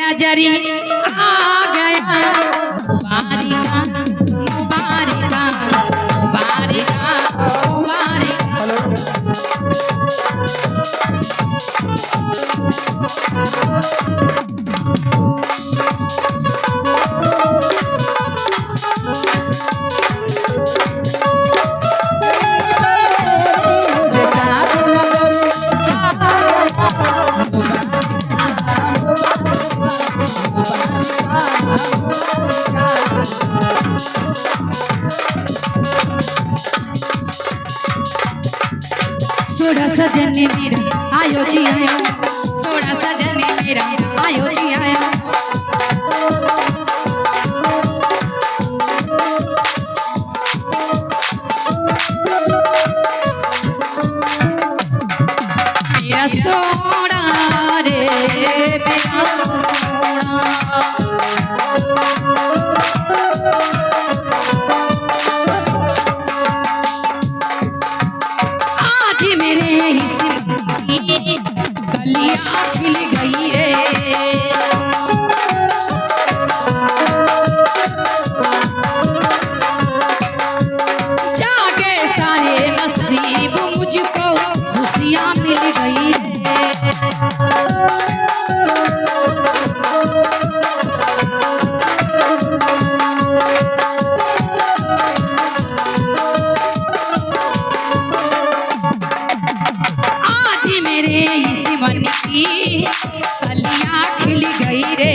नजरी आ गया मुबारिका मुबारिका मुबारिका सोड़ा सजन मेरा आयो जी आयो, सोड़ा सजन मेरा आयो जी आयो। मेरा सोड़ा रे मेरा सोड़ा, कलियां खिल गई रे, जागे सारे नसीब मुझको खुशियां मिल गई रे। मन की कलियां खिल गई रे,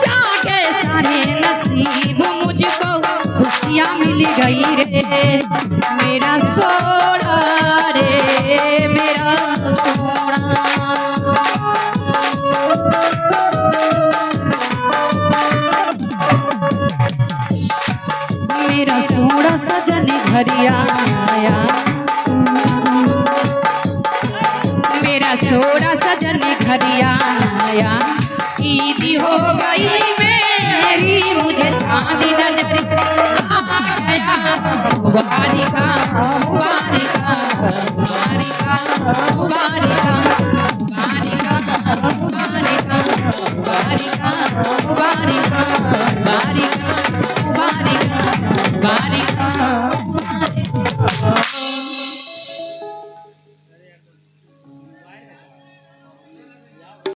जागे सारे नसीब मुझको खुशियां मिल गई रे। मेरा सोड़ा रे मेरा सोड़ा, मेरा सोड़ा सजन घर आया, मेरा सोड़ा सजन घर आया। ईद हो गई मेरी मुझे चांद नजर आ गया मुबारिका